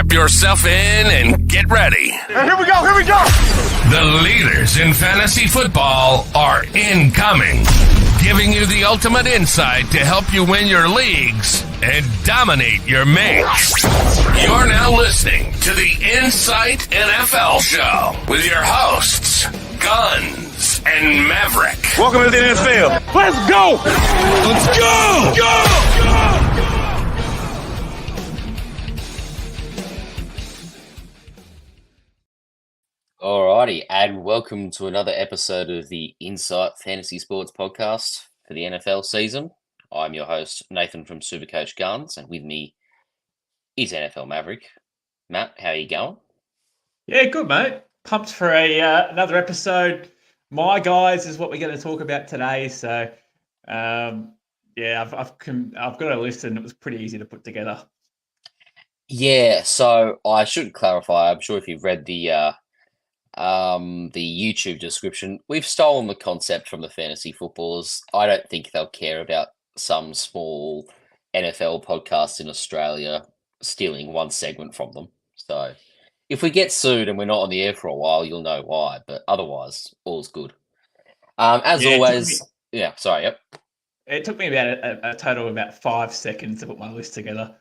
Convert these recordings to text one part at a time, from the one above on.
Strap yourself in and get ready. Here we go. The leaders in fantasy football are incoming, giving you the ultimate insight to help you win your leagues and dominate your mates. You're now listening to the Insight NFL Show with your hosts, Guns and Maverick. Welcome to the NFL. Let's go. Alrighty, and welcome to another episode of the Insight Fantasy Sports Podcast for the NFL season. I'm your host, Nathan from Supercoach Guns, and with me is NFL Maverick. Matt, how are you going? Yeah, good, mate. Pumped for another episode. My guys is what we're going to talk about today. So, I've got a list, and it was pretty easy to put together. Yeah, so I should clarify. I'm sure if you've read the YouTube description, we've stolen the concept from the fantasy footballers. I don't think they'll care about some small NFL podcast in Australia stealing one segment from them. So if we get sued and we're not on the air for a while, you'll know why. But otherwise, all's good. Always, yep. It took me about a total of about 5 seconds to put my list together.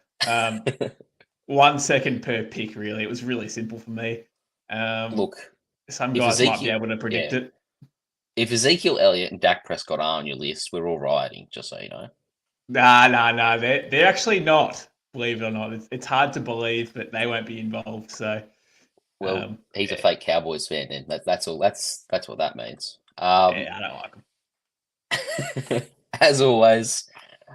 1 second per pick, really. It was really simple for me. Look, some guys might be able to predict it. If Ezekiel Elliott and Dak Prescott are on your list, we're all rioting, just so you know. Nah. They're actually not, believe it or not. It's hard to believe that they won't be involved. So, well, he's a fake Cowboys fan, then. That's all. That's what that means. I don't like them. As always,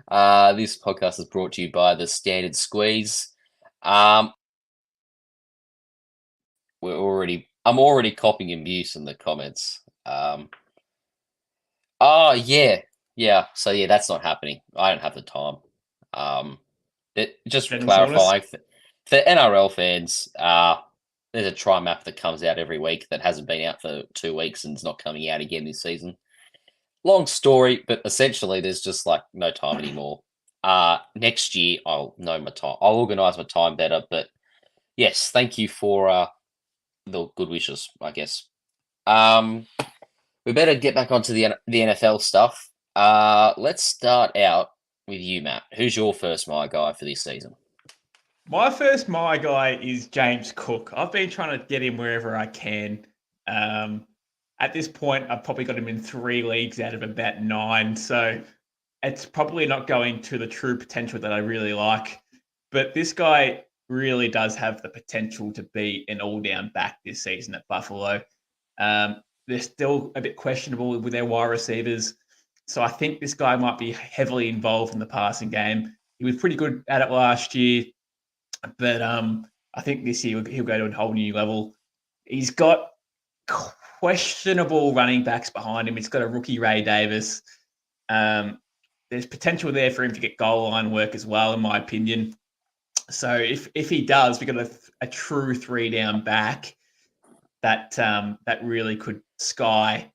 this podcast is brought to you by the Standard Squeeze. I'm already copying abuse in the comments. So that's not happening. I don't have the time. Just clarifying for NRL fans, there's a try map that comes out every week that hasn't been out for 2 weeks and is not coming out again this season. Long story, but essentially there's just like no time anymore. Next year I'll know my time. I'll organise my time better. But yes, thank you for the good wishes, I guess. We better get back onto the NFL stuff. Let's start out with you, Matt. Who's your first my guy for this season? My first my guy is James Cook. I've been trying to get him wherever I can. At this point, I've probably got him in 3 leagues out of about 9. So it's probably not going to the true potential that I really like. But this guy really does have the potential to be an all-down back this season at Buffalo. They're still a bit questionable with their wide receivers. So I think this guy might be heavily involved in the passing game. He was pretty good at it last year. But I think this year he'll go to a whole new level. He's got questionable running backs behind him. He's got a rookie Ray Davis. There's potential there for him to get goal line work as well, in my opinion. So if he does, we've got a true 3-down back that really could sky.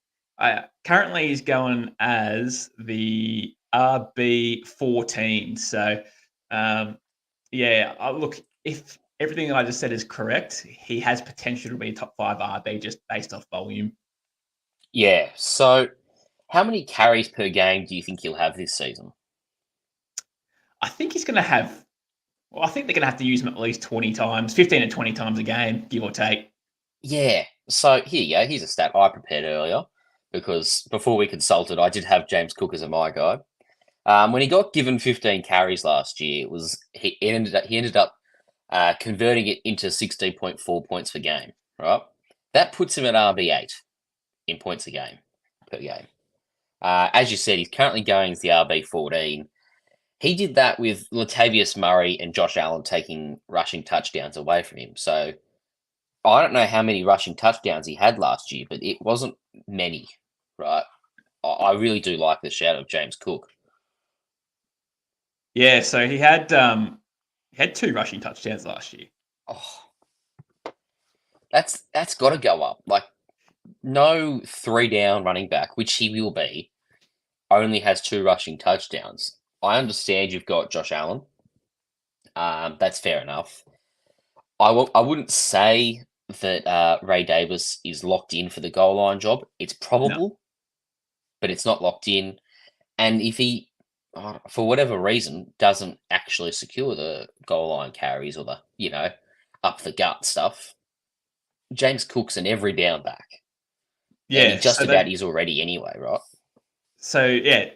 Currently, he's going as the RB14. So, look, if everything I just said is correct, he has potential to be a top 5 RB just based off volume. Yeah. So, how many carries per game do you think he'll have this season? I think he's going to have. Well, I think they're going to have to use him at least 20 times, 15 to 20 times a game, give or take. Yeah. So here you go. Here's a stat I prepared earlier because before we consulted, I did have James Cook as a my guy. When he got given 15 carries last year, he ended up converting it into 16.4 points per game. Right. That puts him at RB8 in points a game per game. As you said, he's currently going as the RB14. He did that with Latavius Murray and Josh Allen taking rushing touchdowns away from him. So I don't know how many rushing touchdowns he had last year, but it wasn't many, right? I really do like the shout of James Cook. Yeah, so he had 2 rushing touchdowns last year. Oh, that's got to go up. Like, no 3-down running back, which he will be, only has 2 rushing touchdowns. I understand you've got Josh Allen. That's fair enough. I wouldn't say that Ray Davis is locked in for the goal line job. It's No. probable, but it's not locked in. And if he, for whatever reason, doesn't actually secure the goal line carries or the, up the gut stuff, James Cook's an every down back. And he Yeah. just about is already anyway, right? So yeah,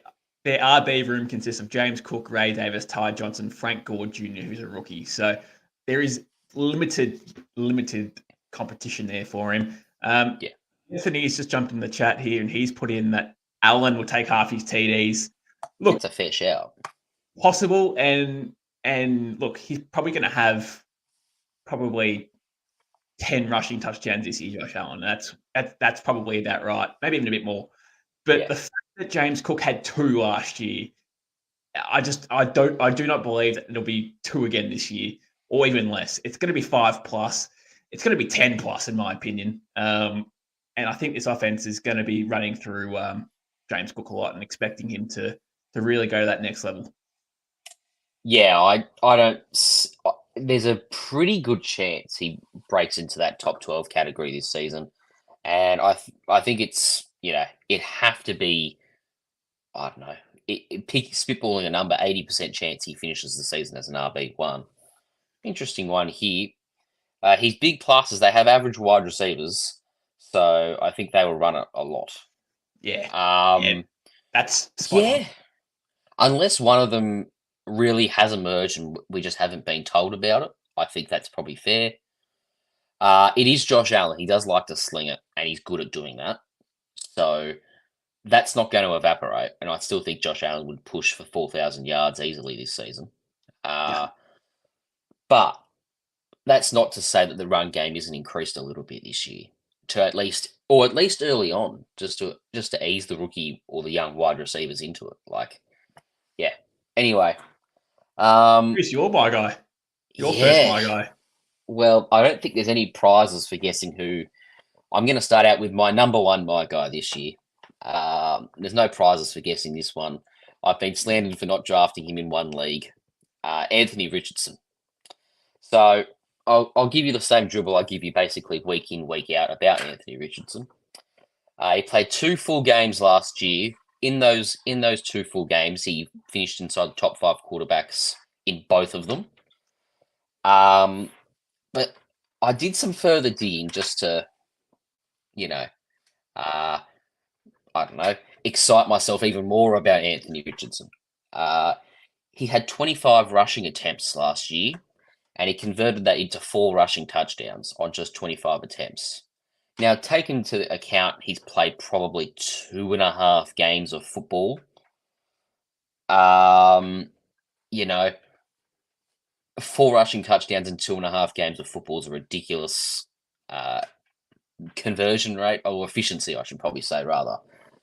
their RB room consists of James Cook, Ray Davis, Ty Johnson, Frank Gore Jr., who's a rookie. So there is limited competition there for him. Yeah. Anthony's just jumped in the chat here and he's put in that Allen will take half his TDs. Look, It's a fair shout. possible, and look, he's probably going to have probably 10 rushing touchdowns this year, Josh Allen. That's probably about right, maybe even a bit more. But the fact that James Cook had 2 last year, I do not believe that it'll be 2 again this year, or even less. It's going to be 5 plus. It's going to be 10 plus, in my opinion. And I think this offense is going to be running through James Cook a lot and expecting him to really go to that next level. Yeah, I don't. There's a pretty good chance he breaks into that top 12 category this season, and I think it's it'd have to be, I don't know, spitballing a number, 80% chance he finishes the season as an RB1. Interesting one here. His big plus is they have average wide receivers, so I think they will run it a lot. Yeah, that's spot on. Unless one of them really has emerged and we just haven't been told about it, I think that's probably fair. It is Josh Allen. He does like to sling it, and he's good at doing that. So that's not going to evaporate, and I still think Josh Allen would push for 4,000 yards easily this season. But that's not to say that the run game isn't increased a little bit this year, to at least early on, just to ease the rookie or the young wide receivers into it. Anyway, Chris, you're my guy. Your first my guy. Well, I don't think there's any prizes for guessing who. I'm going to start out with my number 1 my guy this year. There's no prizes for guessing this one. I've been slandered for not drafting him in one league. Anthony Richardson. So I'll give you the same dribble I give you basically week in, week out about Anthony Richardson. He played 2 full games last year. In those 2 full games, he finished inside the top 5 quarterbacks in both of them. But I did some further digging just to, I don't know, excite myself even more about Anthony Richardson. He had 25 rushing attempts last year, and he converted that into 4 rushing touchdowns on just 25 attempts. Now, take into account he's played probably 2.5 games of football. 4 rushing touchdowns in 2.5 games of football is a ridiculous conversion rate, or efficiency, I should probably say, rather.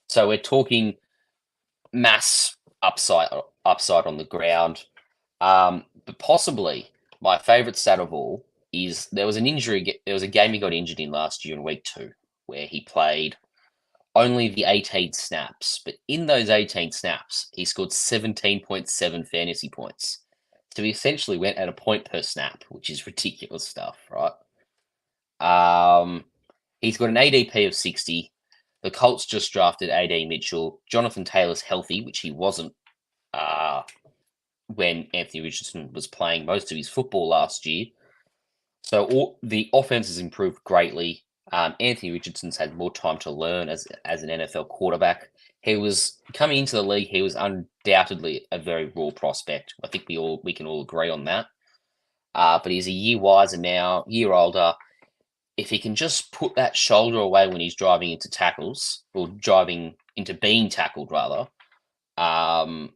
So we're talking mass upside on the ground. But possibly my favourite stat of all is there was a game he got injured in last year in week 2 where he played only the 18 snaps. But in those 18 snaps, he scored 17.7 fantasy points. So he essentially went at a point per snap, which is ridiculous stuff, right? He's got an ADP of 60. The Colts just drafted A.D. Mitchell. Jonathan Taylor's healthy, which he wasn't when Anthony Richardson was playing most of his football last year. So the offense has improved greatly. Anthony Richardson's had more time to learn as an NFL quarterback. He was coming into the league. He was undoubtedly a very raw prospect. I think we can all agree on that. But he's a year wiser now, year older. If he can just put that shoulder away when he's driving into tackles, or driving into being tackled rather, I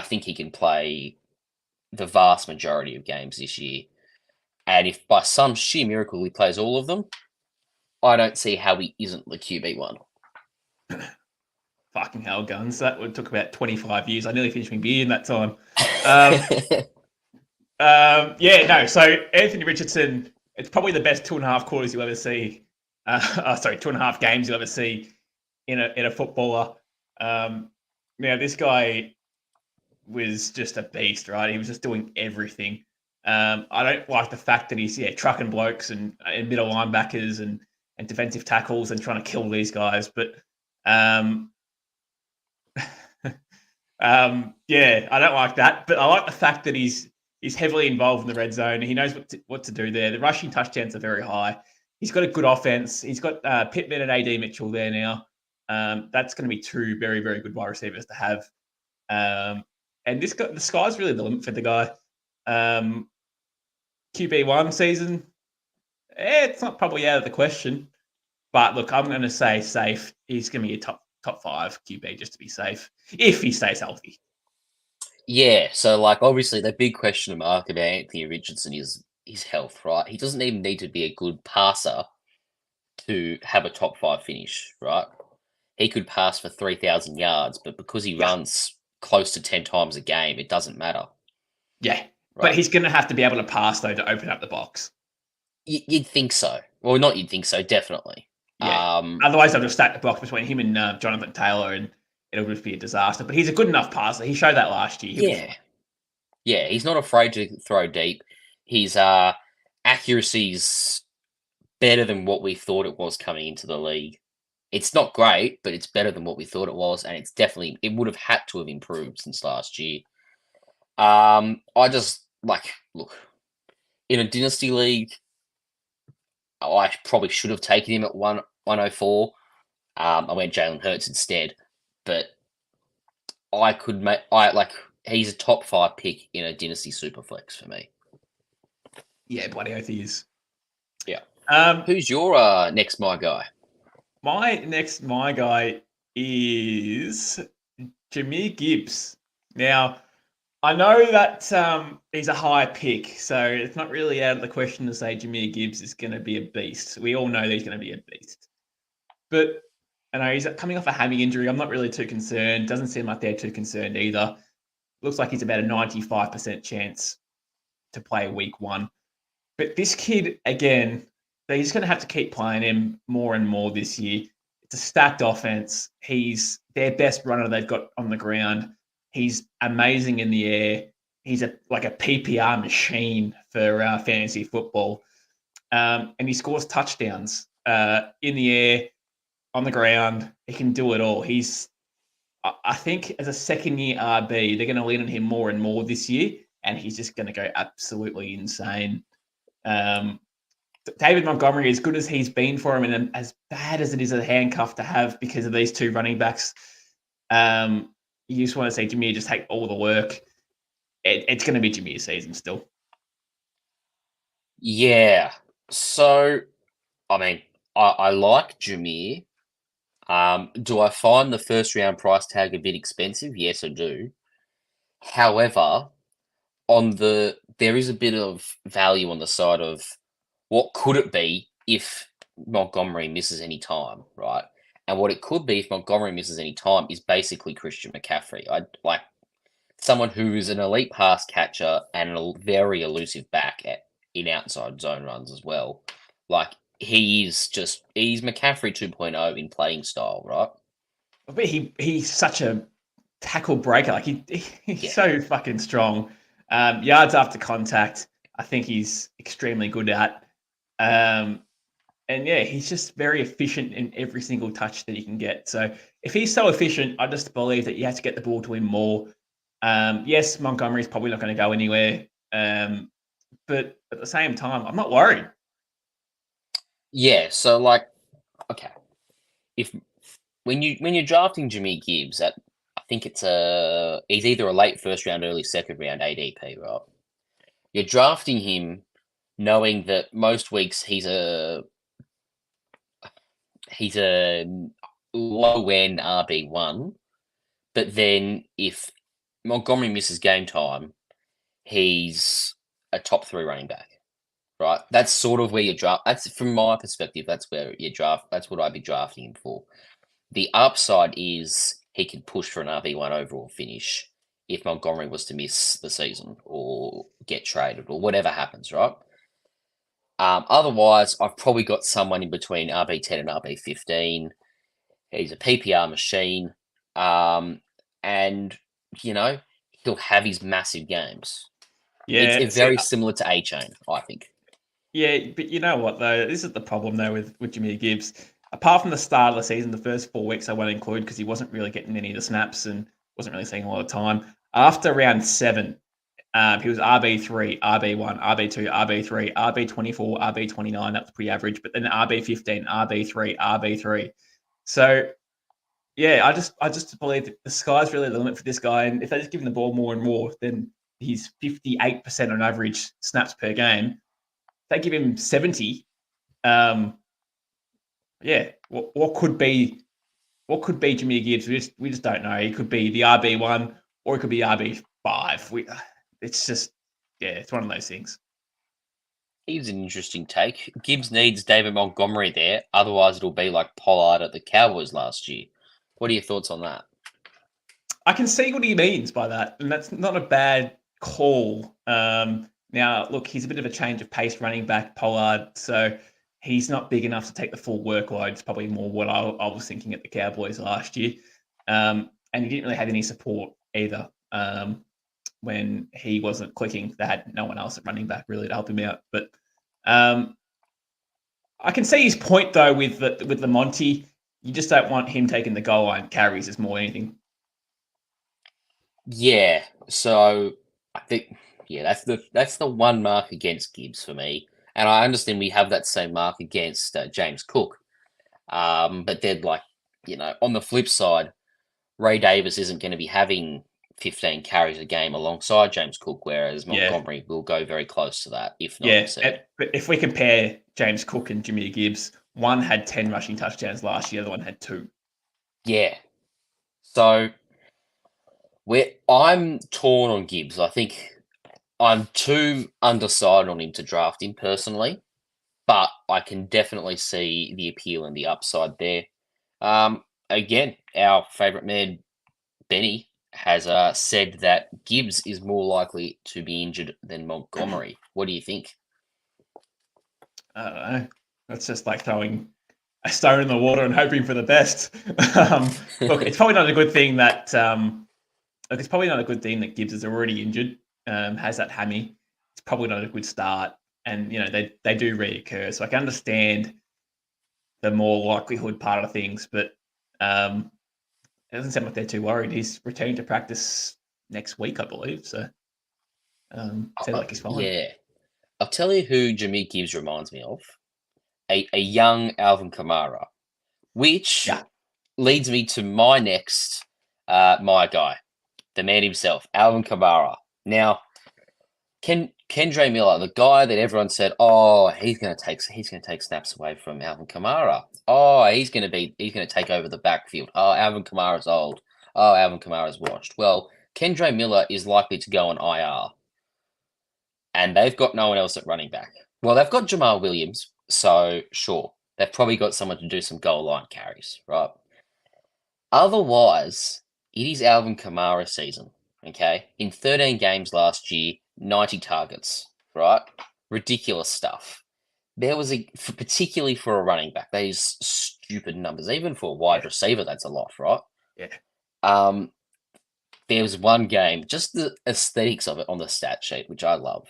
think he can play the vast majority of games this year. And if by some sheer miracle he plays all of them, I don't see how he isn't the QB1. Fucking hell, guns. That would took about 25 years. I nearly finished my beer in that time. So Anthony Richardson, it's probably the best 2.5 quarters you'll ever see. 2.5 games you'll ever see in a footballer. Now, this guy was just a beast, right? He was just doing everything. I don't like the fact that he's trucking blokes and middle linebackers and defensive tackles and trying to kill these guys. But yeah, I don't like that. But I like the fact that he's heavily involved in the red zone. He knows what to do there. The rushing touchdowns are very high. He's got a good offense. He's got Pittman and AD Mitchell there now. That's going to be two very, very good wide receivers to have. And the sky's really the limit for the guy. QB1 season, it's not probably out of the question. But look, I'm going to say safe. He's going to be a top 5 QB just to be safe if he stays healthy. Yeah, so like obviously the big question mark about Anthony Richardson is his health, right? He doesn't even need to be a good passer to have a top 5 finish, right? He could pass for 3,000 yards, but because he runs close to 10 times a game, it doesn't matter. Yeah, right? But he's going to have to be able to pass though to open up the box. You'd think so. Well, not you'd think so, definitely. Yeah. Otherwise, they'll just stack the box between him and Jonathan Taylor, and it'll just be a disaster. But he's a good enough passer. He showed that last year. Yeah, he's not afraid to throw deep. His accuracy's better than what we thought it was coming into the league. It's not great, but it's better than what we thought it was, and it would have had to have improved since last year. I just look in a dynasty league. I probably should have taken him at 104. I went Jalen Hurts instead, but he's a top 5 pick in a dynasty superflex for me. Yeah, bloody oath he is. Yeah. Who's your next my guy? My next my guy is Jahmyr Gibbs. Now, I know that he's a high pick, so it's not really out of the question to say Jahmyr Gibbs is going to be a beast. We all know that he's going to be a beast. But I know he's coming off a hammy injury. I'm not really too concerned. Doesn't seem like they're too concerned either. Looks like he's about a 95% chance to play week 1. But this kid, again, they're just going to have to keep playing him more and more this year. It's a stacked offense. He's their best runner they've got on the ground. He's amazing in the air. He's like a PPR machine for fantasy football. And he scores touchdowns in the air, on the ground. He can do it all. I think as a second-year RB, they're going to lean on him more and more this year, and he's just going to go absolutely insane. David Montgomery, as good as he's been for him, and as bad as it is a handcuff to have because of these two running backs, you just want to see Jahmyr just take all the work. It's going to be Jahmyr's season still. Yeah. So, I mean, I like Jahmyr. Do I find the first round price tag a bit expensive? Yes, I do. However, there is a bit of value on the side of what could it be if Montgomery misses any time, right? And what it could be if Montgomery misses any time is basically Christian McCaffrey. I like someone who is an elite pass catcher and a very elusive back in outside zone runs as well. Like he's McCaffrey 2.0 in playing style, right? But he's such a tackle breaker. Like he's so fucking strong. Yards after contact, I think he's extremely good at. And yeah, he's just very efficient in every single touch that he can get. So if he's so efficient, I just believe that you have to get the ball to him more. Yes, Montgomery's probably not going to go anywhere. But at the same time, I'm not worried. Yeah, so okay. When you're drafting Jahmyr Gibbs, I think he's either a late first round, early second round ADP, right? You're drafting him knowing that most weeks he's a low end RB1, but then if Montgomery misses game time, he's a top 3 running back, right? That's sort of where you draft. That's from my perspective. That's where you draft. That's what I'd be drafting him for. The upside is he can push for an RB1 overall finish if Montgomery was to miss the season or get traded or whatever happens, right? Otherwise, I've probably got someone in between RB10 and RB15. He's a PPR machine. And, he'll have his massive games. Yeah, It's see, very similar to A-Chain, I think. yeah, but you know what though? This is the problem though with Jimmy Gibbs. Apart from the start of the season, the first 4 weeks I won't include because he wasn't really getting any of the snaps and wasn't really seeing a lot of time. After round 7, he was RB3, RB1, RB2, RB3, RB24, RB29. That was pretty average. But then RB15, RB3, RB3. So yeah, I just believe that the sky's really the limit for this guy. And if they just give him the ball more and more, then he's 58% on average snaps per game. If they give him 70, um, yeah, what could be Jimmy Gibbs? We just don't know. He could be the RB1 or it could be RB5. It's just it's one of those things. Here's an interesting take. Gibbs needs David Montgomery there, otherwise it'll be like Pollard at the Cowboys last year. What are your thoughts on that? I can see what he means by that, and that's not a bad call. Now, look, he's a bit of a change of pace running back, Pollard, so he's not big enough to take the full workload. It's probably more what I was thinking at the Cowboys last year. And he didn't really have any support either when he wasn't clicking. They had no one else at running back really to help him out. But I can see his point, though, with the Monty. You just don't want him taking the goal line carries as more than anything. Yeah, so I think that's the one mark against Gibbs for me, and I understand we have that same mark against James Cook, but then on the flip side, Ray Davis isn't going to be having 15 carries a game alongside James Cook, whereas Montgomery will go very close to that, if not exceed. But if we compare James Cook and Jimmy Gibbs, one had 10 rushing touchdowns last year, the other one had 2. Yeah, so I'm torn on Gibbs. I think I'm too undecided on him to draft him personally, but I can definitely see the appeal and the upside there. Again, our favourite man, Benny, has said that Gibbs is more likely to be injured than Montgomery. What do you think? I don't know. That's just like throwing a stone in the water and hoping for the best. Look, it's probably not a good thing that Gibbs is already injured, has that hammy. It's probably not a good start. And, they do reoccur. So I can understand the more likelihood part of things, but it doesn't sound like they're too worried. He's returning to practice next week, I believe. So sounds like he's fine. Yeah. I'll tell you who Jimmy Gibbs reminds me of. A young Alvin Kamara, which leads me to my next, my guy, the man himself, Alvin Kamara. Now, Kendre Miller, the guy that everyone said, oh, he's going to take snaps away from Alvin Kamara. Oh, he's going to take over the backfield. Oh, Alvin Kamara's old. Oh, Alvin Kamara's washed. Well, Kendre Miller is likely to go on IR, and they've got no one else at running back. Well, they've got Jamal Williams, so sure, they've probably got someone to do some goal line carries, right? Otherwise, it is Alvin Kamara season. Okay, in 13 games last year, 90 targets, right? Ridiculous stuff. There was particularly for a running back, these stupid numbers. Even for a wide receiver, that's a lot, right? Yeah. There was one game, just the aesthetics of it on the stat sheet, which I love.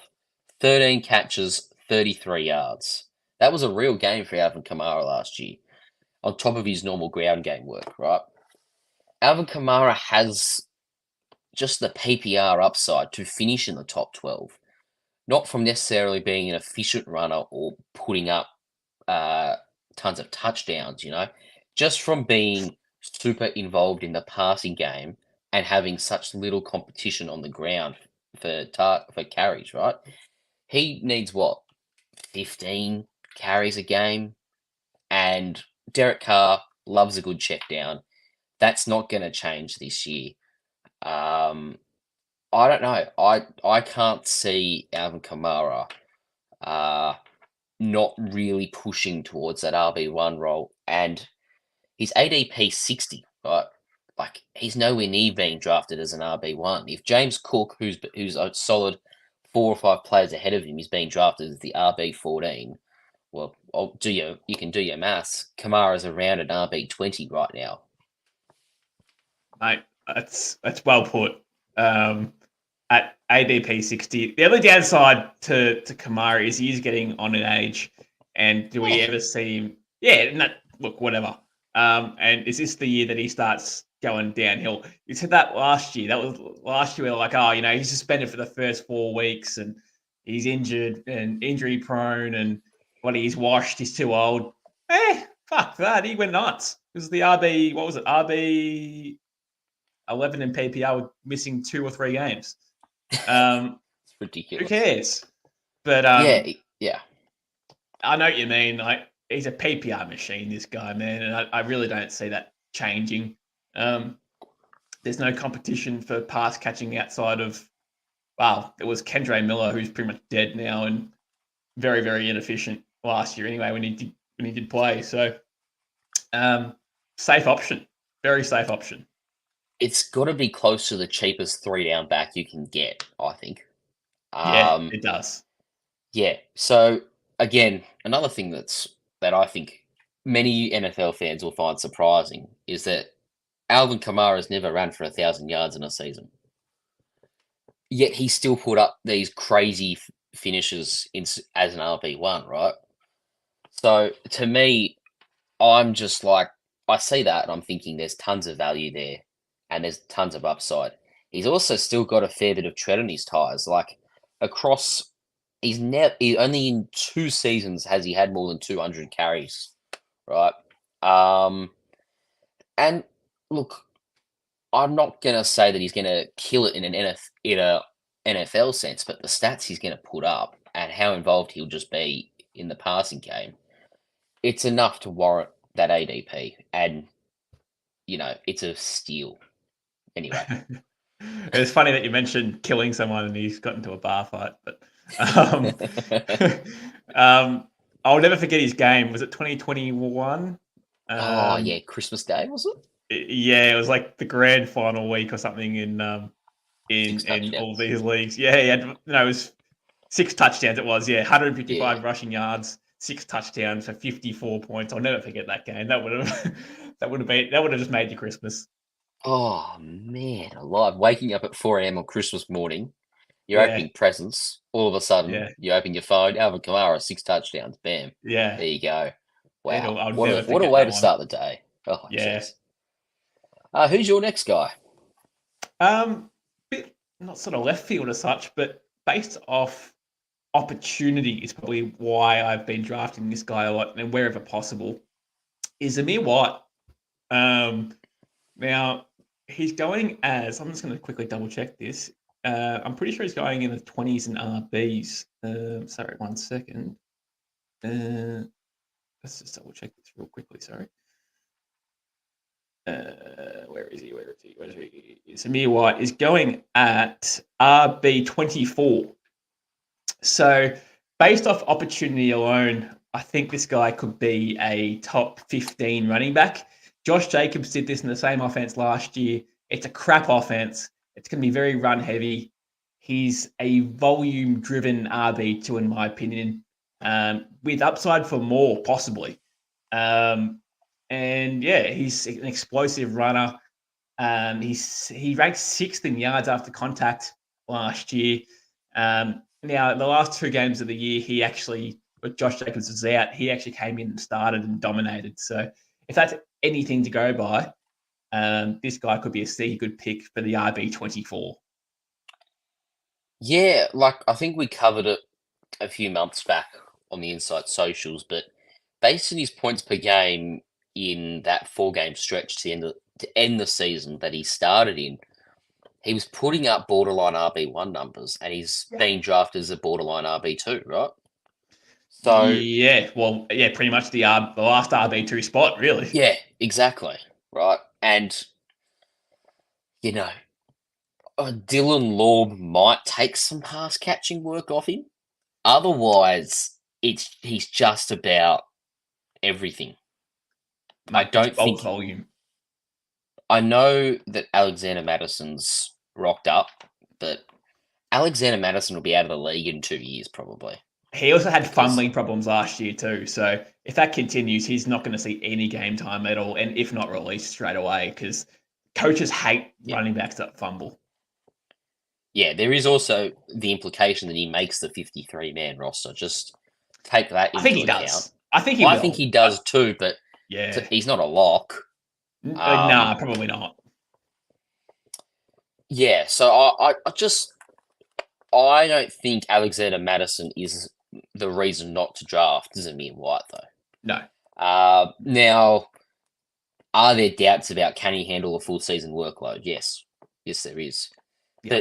13 catches, 33 yards. That was a real game for Alvin Kamara last year, on top of his normal ground game work, right? Alvin Kamara has just the PPR upside to finish in the top 12, not from necessarily being an efficient runner or putting up tons of touchdowns, just from being super involved in the passing game and having such little competition on the ground for carries, right? He needs 15 carries a game, and Derek Carr loves a good check down. That's not going to change this year. I don't know. I can't see Alvin Kamara not really pushing towards that RB1 role, and his ADP 60, right? Like, he's nowhere near being drafted as an RB1. If James Cook, who's a solid 4 or 5 players ahead of him, is being drafted as the RB14, well, you can do your maths. Kamara's around an RB20 right now. Mate, that's well put. At ADP 60. The only downside to Kamara is he's getting on in age. And do we ever see him? Yeah, no, look, whatever. And is this the year that he starts going downhill? You said that last year. That was last year. We were like, oh, he's suspended for the first 4 weeks and he's injured and injury prone and he's washed. He's too old. Fuck that. He went nuts. It was the RB, what was it? RB 11 in PPR with missing 2 or 3 games. It's ridiculous. Who cares? But yeah. I know what you mean. Like, he's a PPR machine, this guy, man, and I really don't see that changing. There's no competition for pass catching outside of, it was Kendre Miller, who's pretty much dead now and very, very inefficient last year anyway when he did play. So, safe option, very safe option. It's got to be close to the cheapest 3-down back you can get, I think. Yeah, it does. Yeah. So again, another thing that I think many NFL fans will find surprising is that Alvin Kamara's never ran for 1,000 yards in a season. Yet he still put up these crazy finishes as an RB1, right? So to me, I'm just like, I see that and I'm thinking there's tons of value there and there's tons of upside. He's also still got a fair bit of tread on his tires. Like across, he only in 2 seasons has he had more than 200 carries, right? And look, I'm not gonna say that he's gonna kill it in a NFL sense, but the stats he's gonna put up and how involved he'll just be in the passing game, it's enough to warrant that ADP, and it's a steal. Anyway, it's funny that you mentioned killing someone and he's got into a bar fight, but I'll never forget his game. Was it 2021? Oh yeah, Christmas Day was it? Yeah, it was like the grand final week or something in all these leagues. Yeah, he had it was 6 touchdowns. It was 155 rushing yards, 6 touchdowns for 54 points. I'll never forget that game. That would have just made you Christmas. Oh man, alive! Waking up at 4 a.m. on Christmas morning, you're opening presents. All of a sudden, you open your phone. Alvin Kamara, 6 touchdowns. Bam. Yeah. There you go. Wow. What a way to start the day. Oh, yeah. Geez. Who's your next guy? Bit not sort of left field as such, but based off opportunity is probably why I've been drafting this guy a lot and wherever possible. Is Amir White. Now he's going as, I'm just going to quickly double check this. I'm pretty sure he's going in the 20s and RBs. Sorry, 1 second. Let's just double check this real quickly. Sorry. Where is he? Samir White is going at RB 24. So, based off opportunity alone, I think this guy could be a top 15 running back. Josh Jacobs did this in the same offense last year. It's a crap offense. It's going to be very run heavy. He's a volume-driven RB2, in my opinion, with upside for more, possibly. And he's an explosive runner. He ranked 6th in yards after contact last year. Now, the last 2 games of the year, with Josh Jacobs was out, he actually came in and started and dominated. So if that's anything to go by, this guy could be a sneaky good pick for the RB24. Yeah, I think we covered it a few months back on the Insight Socials, but based on his points per game in that 4-game stretch to end the season that he started in, he was putting up borderline RB1 numbers, and he's being drafted as a borderline RB2, right? So pretty much the last RB2 spot, really. Yeah, exactly, right. And Dylan Laub might take some pass catching work off him. Otherwise, he's just about everything. I don't think volume. I know that Alexander Madison's rocked up, but Alexander Madison will be out of the league in 2 years, probably. He also had fumbling problems last year too. So if that continues, he's not going to see any game time at all, and if not released straight away, because coaches hate running backs that fumble. Yeah, there is also the implication that he makes the 53-man roster. Just take that I think into he account. does. I think he Well, will. I think he does too, but Yeah. he's not a lock. Nah, probably not. Yeah, so I don't think Alexander Madison is the reason not to draft Zamir White, though. No. Now, are there doubts about can he handle a full season workload? Yes. Yes, there is. Yeah.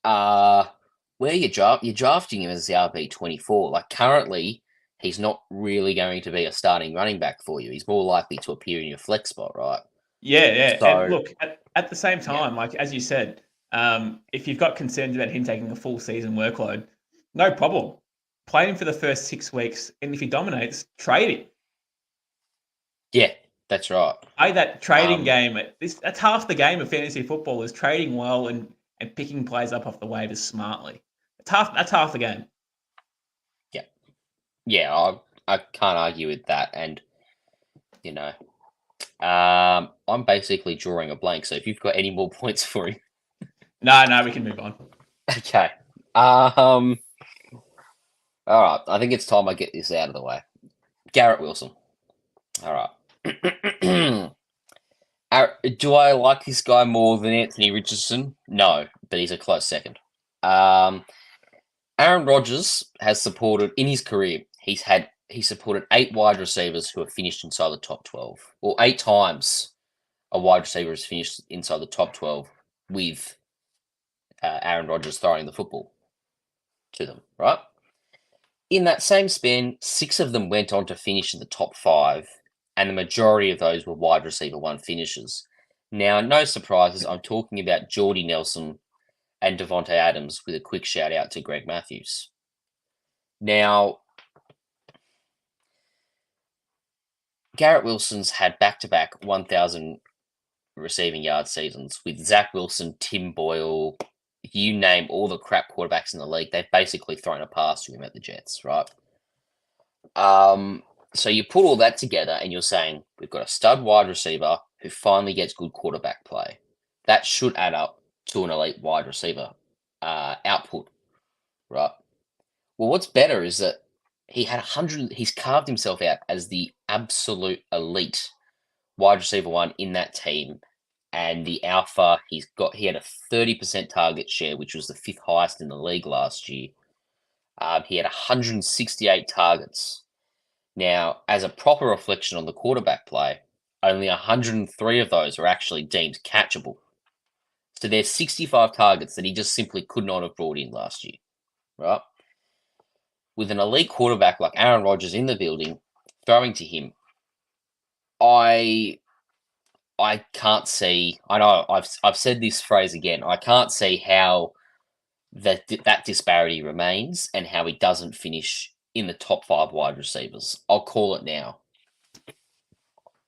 But where you're drafting him as the RB24, like currently, he's not really going to be a starting running back for you. He's more likely to appear in your flex spot, right? Yeah. So, And look, at the same yeah. time, like as you said, if you've got concerns about him taking a full season workload, no problem. Play him for the first 6 weeks, and if he dominates, trade him. Yeah, that's right. Play that trading game. That's half the game of fantasy football is trading well and picking players up off the waivers smartly. That's half the game. Yeah, I can't argue with that. And, you know, I'm basically drawing a blank. So if you've got any more points for him. No, we can move on. Okay. All right. I think it's time I get this out of the way. Garrett Wilson. All right. Do I like this guy more than Anthony Richardson? No, but he's a close second. Aaron Rodgers has supported in his career. He supported 8 wide receivers who have finished inside the top 12, or 8 times a wide receiver has finished inside the top 12 with Aaron Rodgers throwing the football to them. Right. In that same span, 6 of them went on to finish in the top 5, and the majority of those were wide receiver 1 finishes. Now, no surprises, I'm talking about Jordy Nelson and Devontae Adams with a quick shout out to Greg Matthews. Now, Garrett Wilson's had back-to-back 1,000 receiving yard seasons with Zach Wilson, Tim Boyle, you name all the crap quarterbacks in the league. They've basically thrown a pass to him at the Jets, right? So you put all that together and you're saying we've got a stud wide receiver who finally gets good quarterback play. That should add up to an elite wide receiver output, right? Well, what's better is that he's carved himself out as the absolute elite wide receiver 1 in that team. And the alpha, he had a 30% target share, which was the 5th highest in the league last year. He had 168 targets. Now, as a proper reflection on the quarterback play, only 103 of those are actually deemed catchable. So there's 65 targets that he just simply could not have brought in last year, right? With an elite quarterback like Aaron Rodgers in the building, throwing to him, I can't see. I know I've said this phrase again. I can't see how that disparity remains and how he doesn't finish in the top 5 wide receivers. I'll call it now.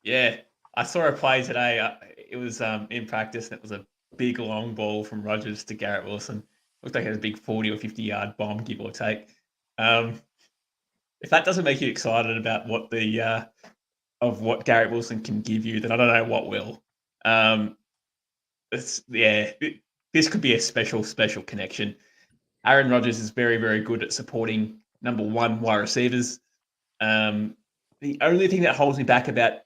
Yeah, I saw a play today. It was in practice, and it was a big long ball from Rodgers to Garrett Wilson. Looked like it was a big 40 or 50-yard bomb, give or take. If that doesn't make you excited about what what Garrett Wilson can give you, then I don't know what will. This could be a special connection. Aaron Rodgers is very, very good at supporting number 1 wide receivers. The only thing that holds me back about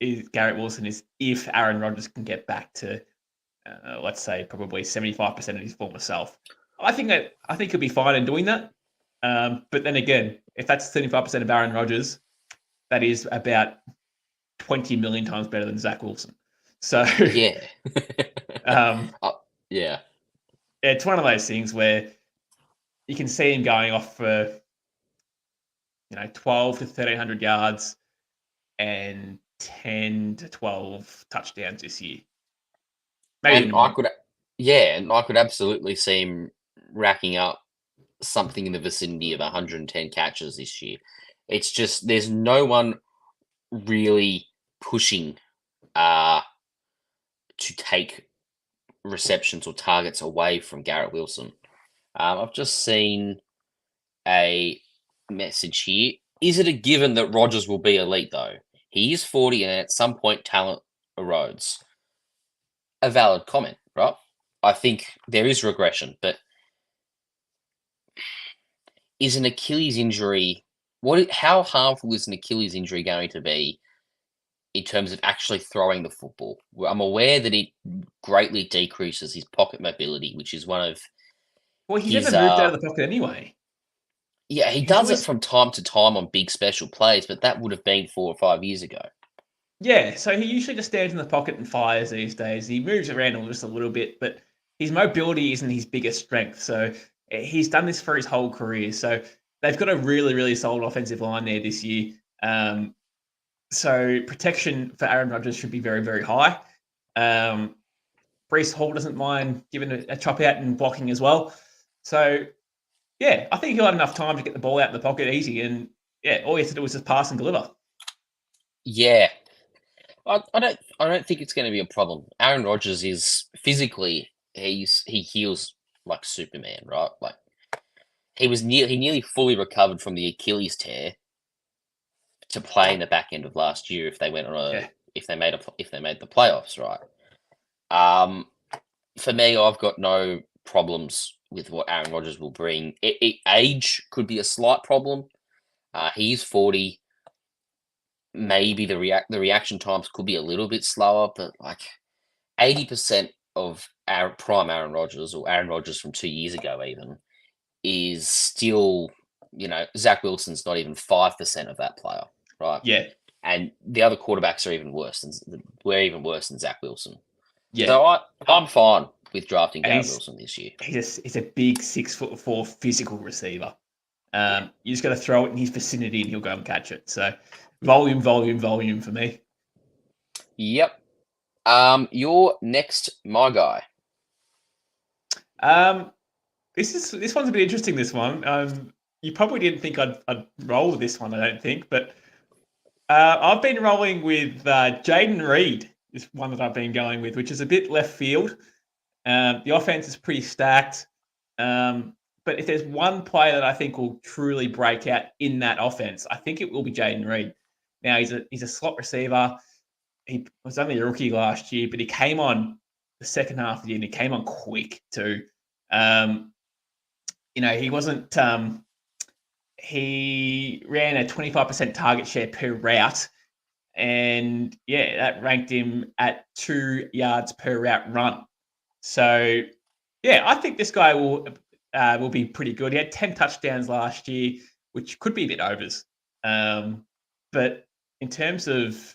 is Garrett Wilson is if Aaron Rodgers can get back to, let's say, probably 75% of his former self. I think he'll be fine in doing that. But then again, if that's 75% of Aaron Rodgers, that is about 20 million times better than Zach Wilson. So yeah, yeah, it's one of those things where you can see him going off for 12 to 1,300 yards and 10 to 12 touchdowns this year. Maybe and I could absolutely see him racking up something in the vicinity of 110 catches this year. It's just there's no one really pushing to take receptions or targets away from Garrett Wilson. I've just seen a message here. Is it a given that Rodgers will be elite, though? He is 40 and at some point talent erodes. A valid comment, right? I think there is regression, but is an Achilles injury how harmful is an Achilles injury going to be in terms of actually throwing the football? Well, I'm aware that it greatly decreases his pocket mobility, which is one of Well, he's his never moved out of the pocket anyway. yeah, he He's does it always from time to time on big special plays, but that would have been 4 or 5 years ago. Yeah, so he usually just stands in the pocket and fires these days. He moves around just a little bit, but his mobility isn't his biggest strength. So he's done this for his whole career. So they've got a really, really solid offensive line there this year. So protection for Aaron Rodgers should be very, very high. Brees Hall doesn't mind giving a chop out and blocking as well. So yeah, I think he'll have enough time to get the ball out of the pocket easy. And yeah, all he has to do is just pass and deliver. Yeah, I don't think it's going to be a problem. Aaron Rodgers is physically he heals like Superman, right? Like he nearly fully recovered from the Achilles tear to play in the back end of last year if they went on Yeah. if they made the playoffs, right? For me, I've got no problems with what Aaron Rodgers will bring. Age could be a slight problem. He's 40. Maybe the reaction times could be a little bit slower, but like 80% of our prime Aaron Rodgers or Aaron Rodgers from 2 years ago even is still, Zach Wilson's not even 5% of that player, right? Yeah. And the other quarterbacks are even worse than Zach Wilson. Yeah. So I'm fine with drafting And Garrett Wilson this year. He's a big 6'4" physical receiver. You just got to throw it in his vicinity and he'll go and catch it. So volume for me. Yep. You're next, my guy. This one's a bit interesting. This one. You probably didn't think I'd roll with this one. I don't think, but I've been rolling with Jaden Reed. Is one that I've been going with, which is a bit left field. The offense is pretty stacked. But if there's one player that I think will truly break out in that offense, I think it will be Jaden Reed. Now he's a slot receiver. He was only a rookie last year, but he came on the second half of the year and he came on quick too. He wasn't. He ran a 25% target share per route, and yeah, that ranked him at 2 yards per route run. So yeah, I think this guy will be pretty good. He had 10 touchdowns last year, which could be a bit overs. But in terms of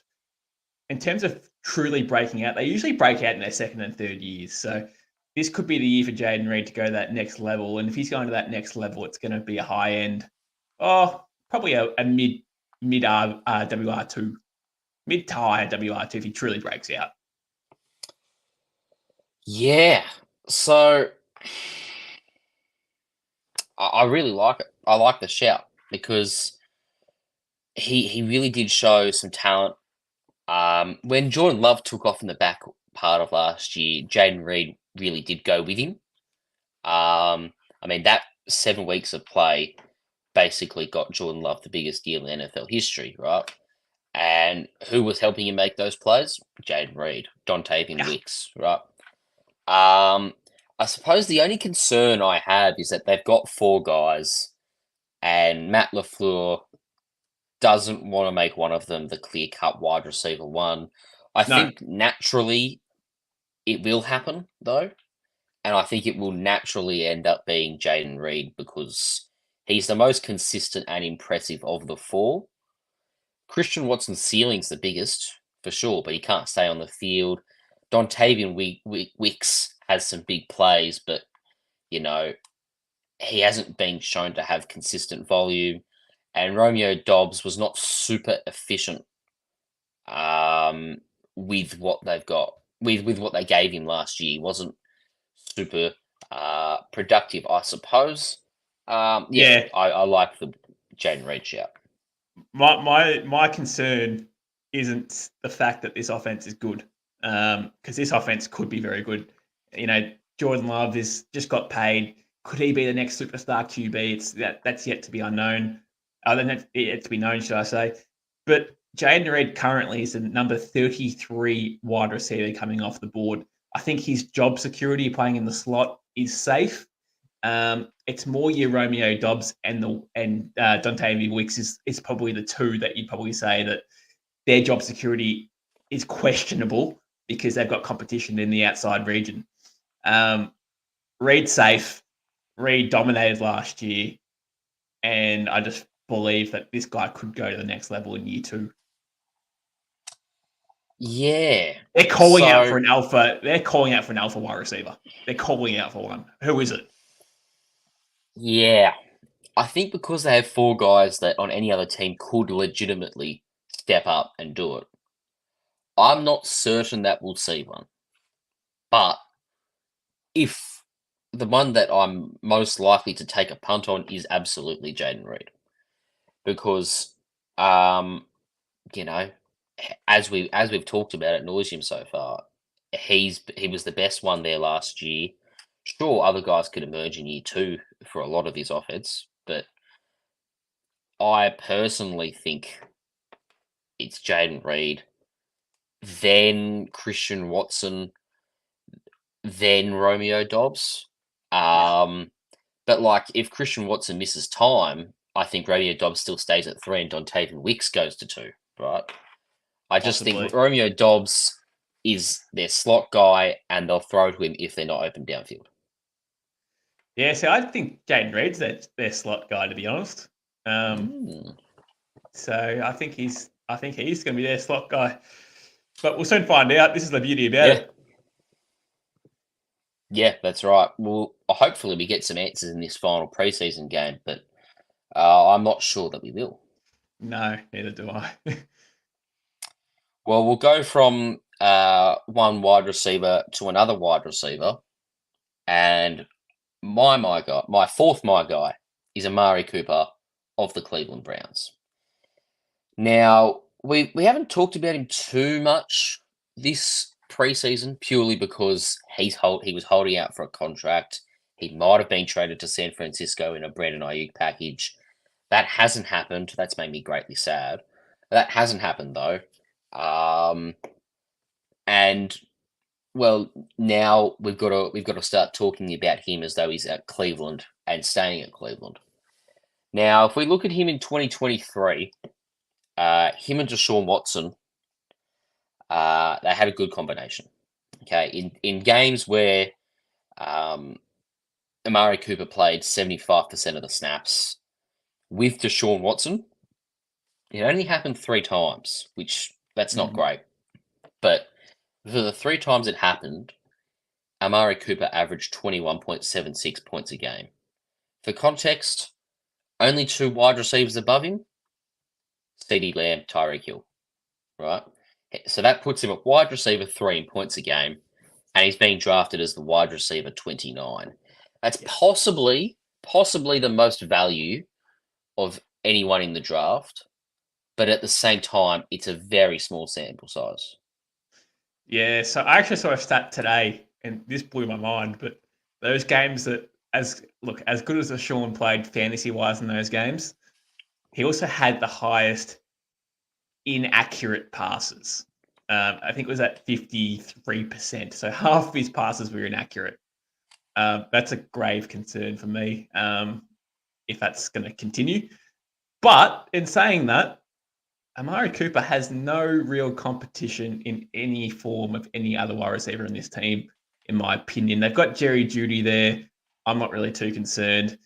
truly breaking out, they usually break out in their second and third years. So this could be the year for Jaden Reed to go to that next level. And if he's going to that next level, it's going to be a high end. Probably a mid WR2, mid to high WR2 if he truly breaks out. Yeah. So I really like it. I like the shout because he really did show some talent. When Jordan Love took off in the back part of last year, Jaden Reed really did go with him. That 7 weeks of play basically got Jordan Love the biggest deal in NFL history, right? And who was helping him make those plays? Jaden Reed, Dontavian Wicks, right? I suppose the only concern I have is that they've got 4 guys and Matt LaFleur doesn't want to make one of them the clear-cut wide receiver one. I think naturally it will happen, though. And I think it will naturally end up being Jaden Reed because he's the most consistent and impressive of the 4. Christian Watson's ceiling's the biggest, for sure, but he can't stay on the field. Dontavian Wicks has some big plays, but, he hasn't been shown to have consistent volume. And Romeo Dobbs was not super efficient with what they've got, with what they gave him last year. He wasn't super productive, I suppose. I like the Jaden Reed shout. My concern isn't the fact that this offense is good, because this offense could be very good. Jordan Love is just got paid. Could he be the next superstar QB? That's yet to be unknown. That's yet to be known, should I say? But Jaden Reed currently is the number 33 wide receiver coming off the board I think his job security playing in the slot is safe. It's more your Romeo Dobbs and Dontavian Wicks is probably the two that you'd probably say that their job security is questionable because they've got competition in the outside region. Reed's safe. Reed dominated last year, and I just believe that this guy could go to the next level in year 2. Yeah. They're calling out for an alpha. They're calling out for an alpha wide receiver. They're calling out for one. Who is it? Yeah. I think because they have 4 guys that on any other team could legitimately step up and do it. I'm not certain that we'll see one. But if the one that I'm most likely to take a punt on is absolutely Jaden Reed. Because you know, as we've talked about at nauseum so far, he was the best one there last year. Sure, other guys could emerge in year 2 for a lot of his offense, but I personally think it's Jaden Reed, then Christian Watson, then Romeo Dobbs. But like if Christian Watson misses time, I think Romeo Dobbs still stays at 3 and Dontavian Wicks goes to 2, right? I just think Possibly. Romeo Dobbs is their slot guy and they'll throw to him if they're not open downfield. Yeah, so I think Jaden Reed's their slot guy, to be honest. So I think he's going to be their slot guy. But we'll soon find out. This is the beauty about it. Yeah, that's right. Well, hopefully we get some answers in this final preseason game, but I'm not sure that we will. No, neither do I. Well, we'll go from one wide receiver to another wide receiver, and my fourth guy is Amari Cooper of the Cleveland Browns. Now, we haven't talked about him too much this preseason purely because he was holding out for a contract. He might have been traded to San Francisco in a Brandon Ayuk package. That hasn't happened. That's made me greatly sad. That hasn't happened though. And well, now we've got to start talking about him as though he's at Cleveland and staying at Cleveland. Now, if we look at him in 2023, him and Deshaun Watson, they had a good combination. Okay, in games where Amari Cooper played 75% of the snaps with Deshaun Watson, it only happened 3 times, which that's not great. But for the 3 times it happened, Amari Cooper averaged 21.76 points a game. For context, only 2 wide receivers above him, CeeDee Lamb, Tyreek Hill, right? So that puts him at wide receiver 3 in points a game, and he's being drafted as the wide receiver 29. That's possibly the most value of anyone in the draft, but at the same time, it's a very small sample size. Yeah, so I actually saw a stat today, and this blew my mind. But those games that, as good as Sean played fantasy-wise in those games, he also had the highest inaccurate passes. I think it was at 53%. So half of his passes were inaccurate. That's a grave concern for me if that's going to continue. But in saying that, Amari Cooper has no real competition in any form of any other wide receiver in this team, in my opinion. They've got Jerry Jeudy there. I'm not really too concerned.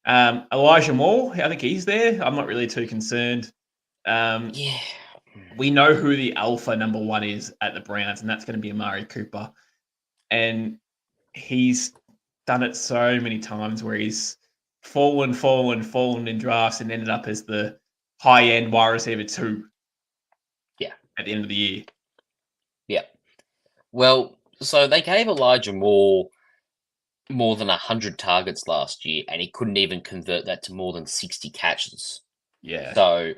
Elijah Moore, I think he's there. I'm not really too concerned. We know who the alpha number 1 is at the Browns, and that's going to be Amari Cooper. And he's done it so many times where he's fallen in drafts and ended up as the high-end wide receiver 2 at the end of the year. Yeah. Well, so they gave Elijah Moore more than 100 targets last year, and he couldn't even convert that to more than 60 catches. Yeah. So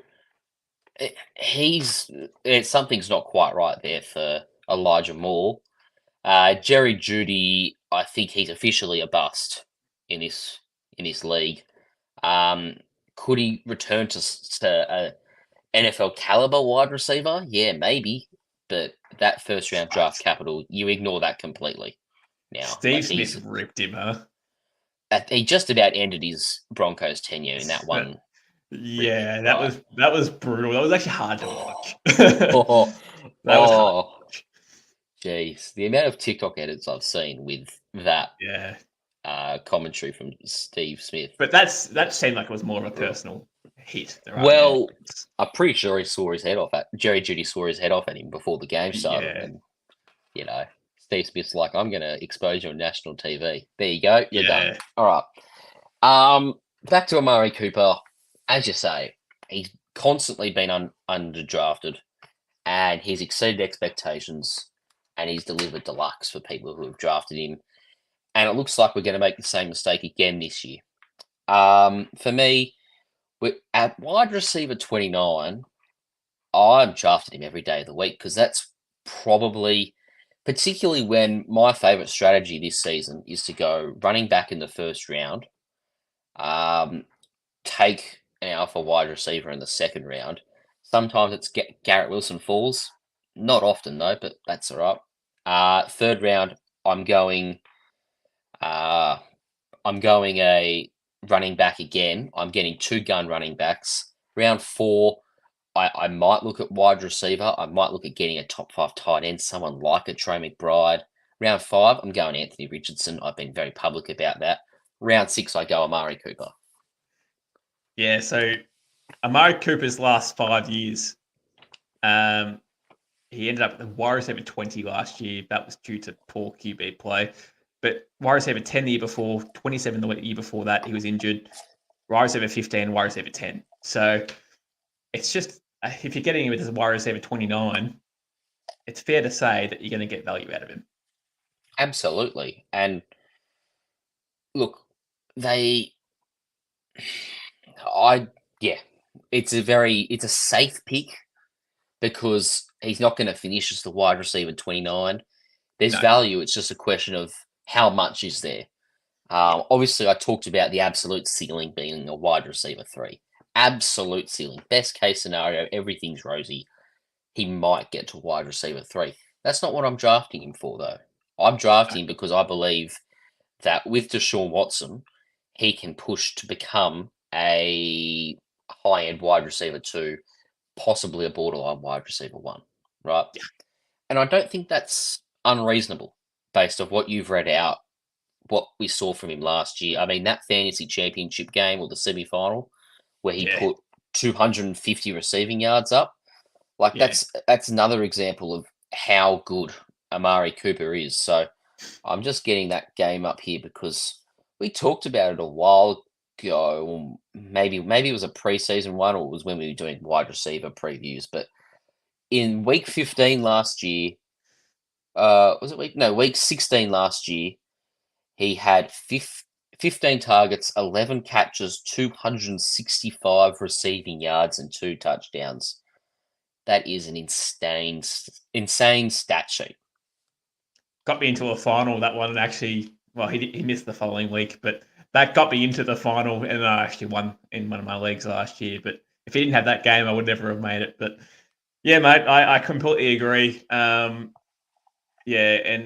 something's not quite right there for Elijah Moore. Jerry Jeudy, I think he's officially a bust in this league. Could he return to a NFL caliber wide receiver? Yeah, maybe. but that first round draft capital, you ignore that completely. Now, Steve Smith ripped him, huh? He just about ended his Broncos tenure in that one. Yeah, that was brutal. That was actually hard to watch. Oh, That was hard to watch. Jeez, the amount of TikTok edits I've seen with that commentary from Steve Smith. But that seemed like it was more of a personal hit. Well, I'm pretty sure he saw his head off Jerry Jeudy saw his head off at him before the game started, and Steve Smith's like, "I'm going to expose you on national TV." There you go, you're done. All right. Back to Amari Cooper. As you say, he's constantly been underdrafted, and he's exceeded expectations, and he's delivered deluxe for people who have drafted him. And it looks like we're going to make the same mistake again this year. For me, at wide receiver 29, I'm drafted him every day of the week because that's probably, particularly when my favourite strategy this season is to go running back in the first round, take an alpha wide receiver in the second round. Sometimes it's Garrett Wilson falls. Not often, though, but that's all right. Third round, I'm going a running back again. I'm getting 2 gun running backs. Round 4, I might look at wide receiver. I might look at getting a top 5 tight end, someone like a Trey McBride. Round 5, I'm going Anthony Richardson. I've been very public about that. Round 6, I go Amari Cooper. Yeah, so Amari Cooper's last 5 years, he ended up with the wide receiver 20 last year. That was due to poor QB play. But wide receiver 10 the year before, 27 the year before that, he was injured. Wide receiver 15, wide receiver 10. So it's just, if you're getting him with a wide receiver 29, it's fair to say that you're going to get value out of him. Absolutely. And look, it's a safe pick because he's not going to finish as the wide receiver 29. There's value. It's just a question of how much is there. Obviously, I talked about the absolute ceiling being a wide receiver 3. Absolute ceiling. Best case scenario, everything's rosy. He might get to wide receiver 3. That's not what I'm drafting him for, though. I'm drafting him because I believe that with Deshaun Watson, he can push to become a high-end wide receiver 2, possibly a borderline wide receiver 1, right? Yeah. And I don't think that's unreasonable based off what you've read out, what we saw from him last year. I mean, that fantasy championship game or the semi-final where he put 250 receiving yards up, that's another example of how good Amari Cooper is. So I'm just getting that game up here because we talked about it a while ago. Or maybe it was a preseason one, or it was when we were doing wide receiver previews. But in week 15 last year, week 16 last year, he had 15 targets, 11 catches, 265 receiving yards, and 2 touchdowns. That is an insane stat sheet. Got me into a final, that one, actually. Well, he missed the following week, but that got me into the final, and I actually won in one of my leagues last year. But if he didn't have that game, I would never have made it. But yeah, mate, I completely agree. And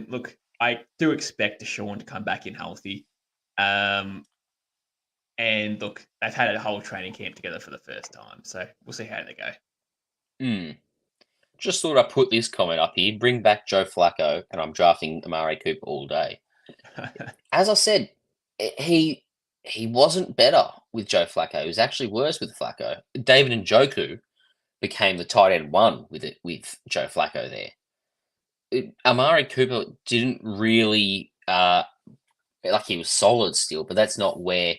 look, I do expect Deshaun to come back in healthy. And look, they've had a whole training camp together for the first time, so we'll see how they go. Just thought I'd put this comment up here. Bring back Joe Flacco, and I'm drafting Amari Cooper all day. As I said, he wasn't better with Joe Flacco. He was actually worse with Flacco. David Njoku became the tight end 1 with Joe Flacco there. Amari Cooper didn't really he was solid still, but that's not where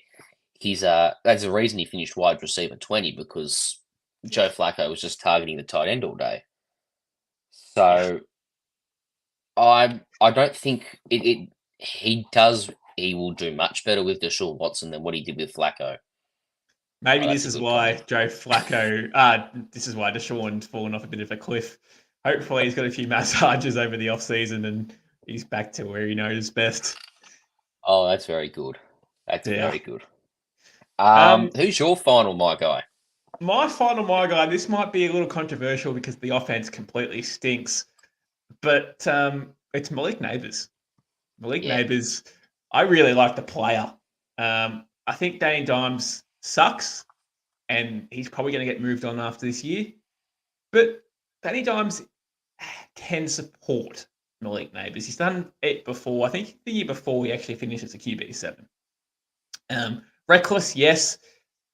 he's that's the reason he finished wide receiver 20, because Joe Flacco was just targeting the tight end all day. So I don't think he will do much better with Deshaun Watson than what he did with Flacco. Maybe this is why Joe Flacco, this is why Deshaun's fallen off a bit of a cliff. Hopefully he's got a few massages over the off-season and he's back to where he knows best. Oh, that's very good. Very good. Who's your final, my guy? My final, my guy, this might be a little controversial because the offense completely stinks. but it's Malik Neighbours. Malik Yeah. Neighbours, I really like the player. I think Danny Dimes sucks, and he's probably going to get moved on after this year. But Danny Dimes can support Malik Neighbours. He's done it before. I think the year before he actually finished as a QB7. Reckless, yes,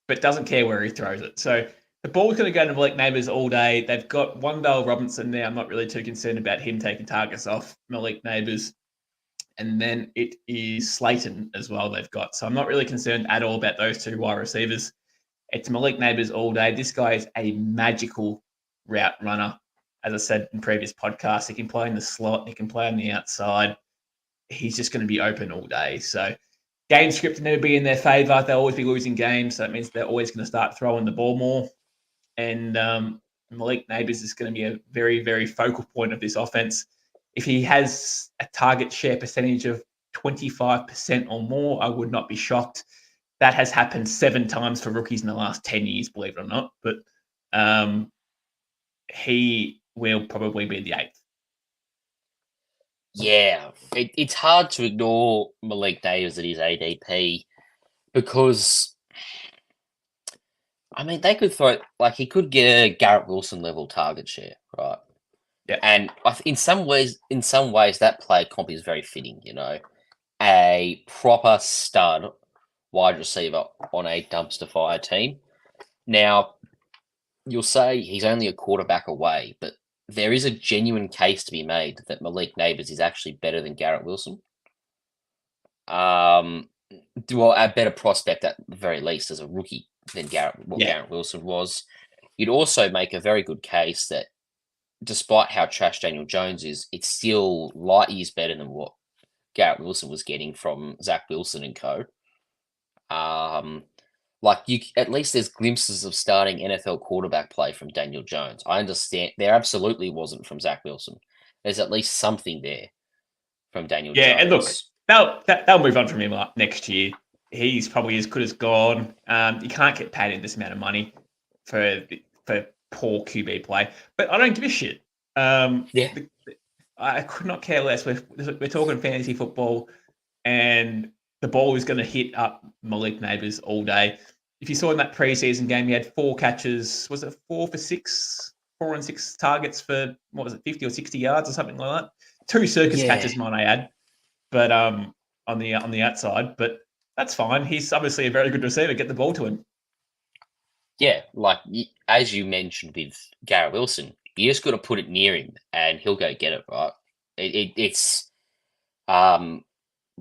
but doesn't care where he throws it. So the ball's going to go to Malik Neighbours all day. They've got Wandale Robinson there. I'm not really too concerned about him taking targets off Malik Neighbours. And then it is Slayton as well they've got. So I'm not really concerned at all about those two wide receivers. It's Malik Neighbours all day. This guy is a magical route runner. As I said in previous podcasts, he can play in the slot. He can play on the outside. He's just going to be open all day. So game script will never be in their favour. They'll always be losing games. So that means they're always going to start throwing the ball more. And Malik Neighbours is going to be a very, very focal point of this offense. If he has a target share percentage of 25% or more, I would not be shocked. That has happened 7 times for rookies in the last 10 years, believe it or not. But he will probably be the 8th. Yeah, it's hard to ignore Malik Davis at his ADP because, I mean, they could throw, like, he could get a Garrett Wilson level target share, right? Yeah. And in some ways, that play comp is very fitting, you know. A proper stud wide receiver on a dumpster fire team. Now, you'll say he's only a quarterback away, but there is a genuine case to be made that Malik Neighbours is actually better than Garrett Wilson. Well, a better prospect at the very least as a rookie than Garrett Wilson was. You'd also make a very good case that despite how trash Daniel Jones is, it's still light years better than what Garrett Wilson was getting from Zach Wilson and co. At least there's glimpses of starting NFL quarterback play from Daniel Jones. I understand there absolutely wasn't from Zach Wilson. There's at least something there from Daniel Jones. Yeah, and look, they'll move on from him next year. He's probably as good as gone. You can't get paid in this amount of money for poor QB play, but I don't give a shit. I could not care less. We're talking fantasy football, and the ball is going to hit up Malik Neighbours all day. If you saw in that preseason game, he had 4 catches. Was it 4 for 6? 4 and 6 targets for, 50 or 60 yards or something like that? 2 circus catches, might I add, but on the outside. But that's fine. He's obviously a very good receiver. Get the ball to him. Yeah, like as you mentioned with Garrett Wilson, you just got to put it near him, and he'll go get it. Right?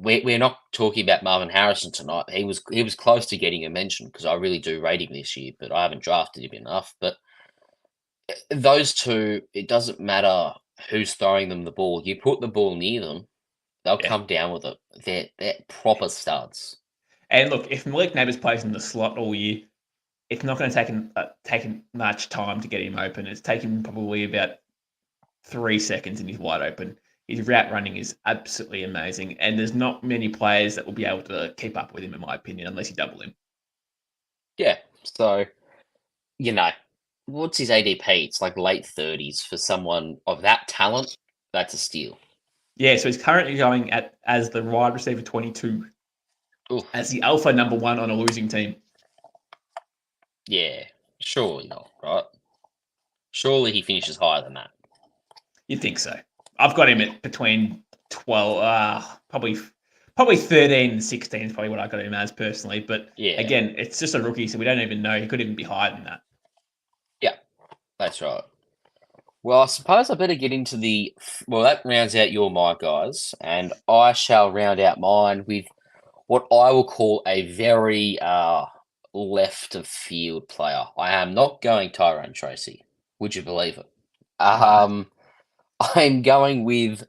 We're not talking about Marvin Harrison tonight. He was close to getting a mention because I really do rate him this year, but I haven't drafted him enough. But those two, it doesn't matter who's throwing them the ball. You put the ball near them, they'll come down with it. They're proper studs. And look, if Malik Neighbours plays in the slot all year, it's not going to take much time to get him open. It's taken probably about 3 seconds and he's wide open. His route running is absolutely amazing, and there's not many players that will be able to keep up with him, in my opinion, unless you double him. Yeah, so, what's his ADP? It's like late 30s for someone of that talent. That's a steal. Yeah, so he's currently going as the wide receiver 22, as the alpha number 1 on a losing team. Yeah, surely not, right? Surely he finishes higher than that. You'd think so. I've got him at between 12, probably 13 and 16 is probably what I got him as personally. But again, it's just a rookie, so we don't even know. He could even be higher than that. Yeah, that's right. Well, I suppose I better get into that rounds out your my guys, and I shall round out mine with what I will call a very left of field player. I am not going Tyrone Tracy. Would you believe it? I'm going with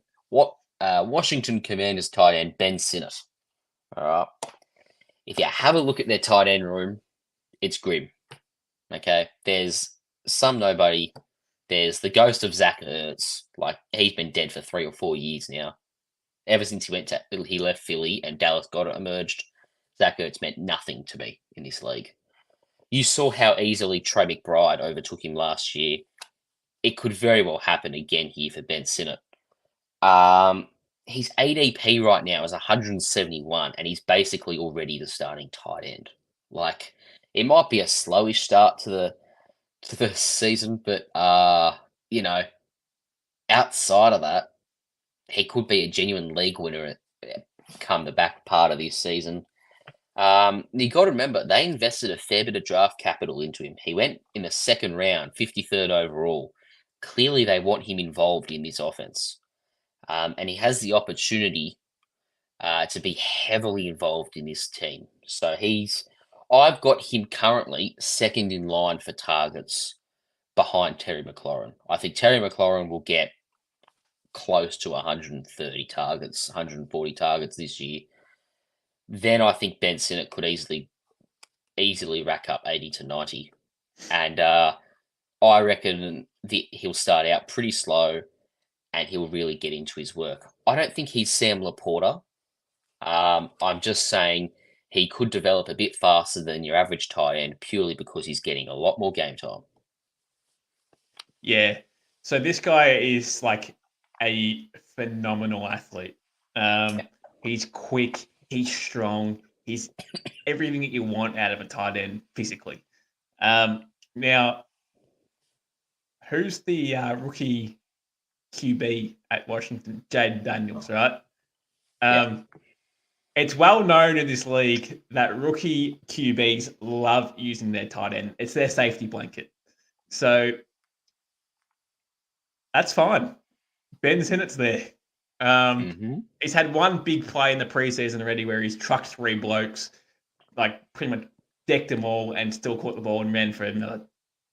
Washington Commanders tight end Ben Sinnott. All right. If you have a look at their tight end room, it's grim. Okay. There's some nobody. There's the ghost of Zach Ertz. Like, he's been dead for 3 or 4 years now. Ever since he left Philly and Dallas Goedert emerged, Zach Ertz meant nothing to me in this league. You saw how easily Trey McBride overtook him last year. It could very well happen again here for Ben Sinnott. His ADP right now is 171, and he's basically already the starting tight end. Like, it might be a slowish start to the season, but you know, outside of that, he could be a genuine league winner come the back part of this season. You got to remember, they invested a fair bit of draft capital into him. He went in the second round, 53rd overall. Clearly, they want him involved in this offense. And he has the opportunity to be heavily involved in this team. So I've got him currently second in line for targets behind Terry McLaurin. I think Terry McLaurin will get close to 130 targets, 140 targets this year. Then I think Ben Sinnott could easily rack up 80 to 90. And I reckon he'll start out pretty slow and he'll really get into his work. I don't think he's Sam Laporta. I'm just saying he could develop a bit faster than your average tight end purely because he's getting a lot more game time. Yeah. So this guy is like a phenomenal athlete. He's quick. He's strong. He's everything that you want out of a tight end physically. Now, who's the rookie QB at Washington? Jaden Daniels, right? It's well known in this league that rookie QBs love using their tight end. It's their safety blanket. So that's fine. Ben Sinnott's there. He's had one big play in the preseason already where he's trucked 3 blokes, like pretty much decked them all and still caught the ball and ran for another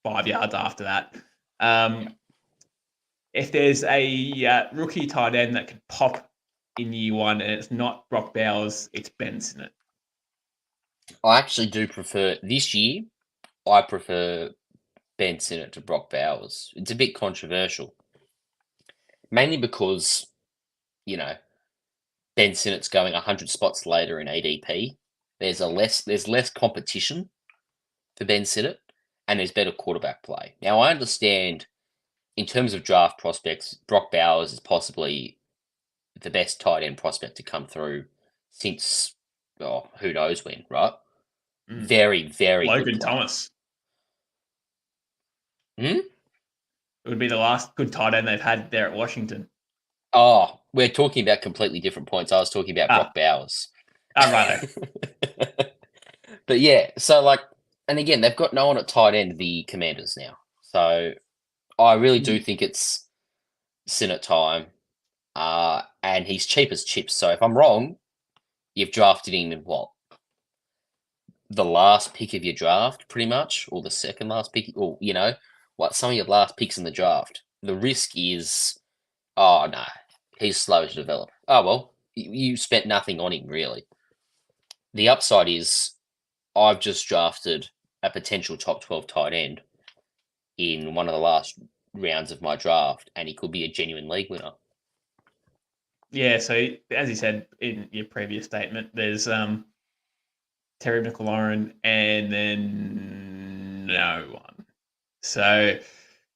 5 yards after that. If there's a rookie tight end that could pop in year one and it's not Brock Bowers, it's Ben Sinnott. I actually do prefer this year. I prefer Ben Sinnott to Brock Bowers. It's a bit controversial, mainly because Ben Sinnott's going 100 spots later in ADP. There's less competition for Ben Sinnott, and there's better quarterback play. Now I understand, in terms of draft prospects, Brock Bowers is possibly the best tight end prospect to come through since who knows when, right? Very, very Logan good player. Thomas. It would be the last good tight end they've had there at Washington. Oh, we're talking about completely different points. I was talking about Brock Bowers. Right. But yeah, so and again, they've got no one at tight end, the Commanders now. So I really do think it's Sinnott time. And he's cheap as chips. So if I'm wrong, you've drafted him in what? The last pick of your draft, pretty much, or the second last pick, or some of your last picks in the draft. The risk is, oh no, he's slow to develop. Oh well, you spent nothing on him really. The upside is, I've just drafted a potential top 12 tight end in one of the last rounds of my draft, and he could be a genuine league winner. Yeah, so as you said in your previous statement, there's Terry McLaurin and then no one. So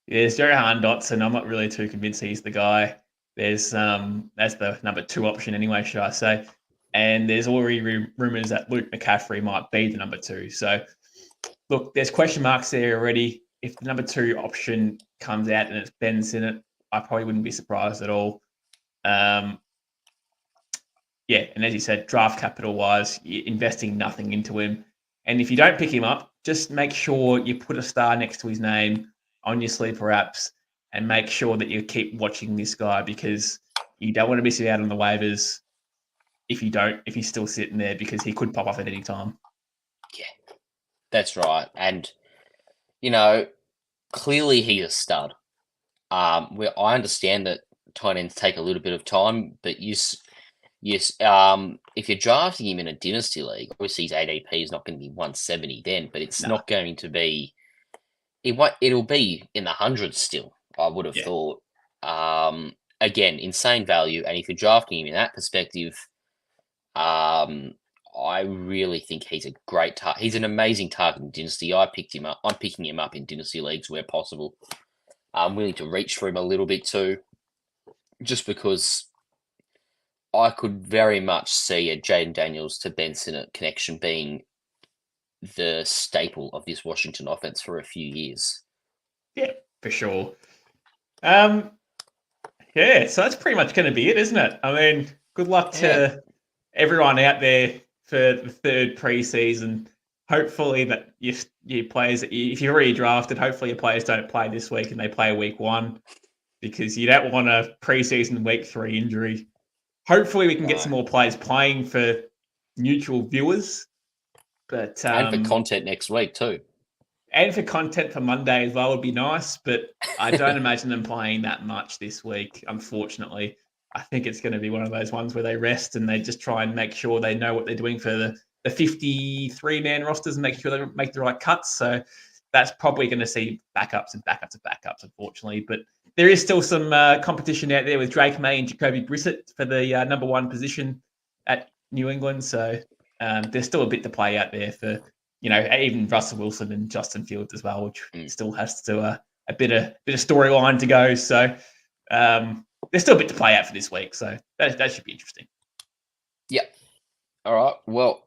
there's Johan Dotson. I'm not really too convinced he's the guy. There's that's the number 2 option anyway, should I say. And there's already rumours that Luke McCaffrey might be the number 2. So look, there's question marks there already. If the number 2 option comes out and it's Ben Sinnott, I probably wouldn't be surprised at all. Yeah, and as you said, draft capital wise, you're investing nothing into him. And if you don't pick him up, just make sure you put a star next to his name on your sleeper apps and make sure that you keep watching this guy, because you don't want to miss him out on the waivers if he's still sitting there, because he could pop off at any time. Yeah, that's right. And, clearly he's a stud. I understand that tight ends take a little bit of time, but yes, if you're drafting him in a dynasty league, obviously his ADP is not going to be 170 then, but it's not going to be. It'll be in the hundreds still. I would have thought. Again, insane value, and if you're drafting him in that perspective, I really think he's a great he's an amazing target in dynasty. I'm picking him up in dynasty leagues where possible. I'm willing to reach for him a little bit too. just because I could very much see a Jaden Daniels to Ben Sinnott connection being the staple of this Washington offense for a few years. Yeah, for sure. Yeah, so that's pretty much going to be it, isn't it? I mean, good luck to everyone out there for the third preseason. Hopefully that your players, if you're already drafted, hopefully your players don't play this week and they play week 1 because you don't want a preseason week 3 injury. Hopefully we can get some more players playing for neutral viewers. But and for content next week too. And for content for Monday as well would be nice, but I don't imagine them playing that much this week, unfortunately. I think it's going to be one of those ones where they rest and they just try and make sure they know what they're doing for the 53-man rosters and make sure they make the right cuts. So that's probably going to see backups and backups and backups, unfortunately. But there is still some competition out there with Drake May and Jacoby Brissett for the number 1 position at New England. So there's still a bit to play out there for, even Russell Wilson and Justin Fields as well, which still has to a bit of storyline to go. So there's still a bit to play out for this week. So that should be interesting. Yeah. All right. Well,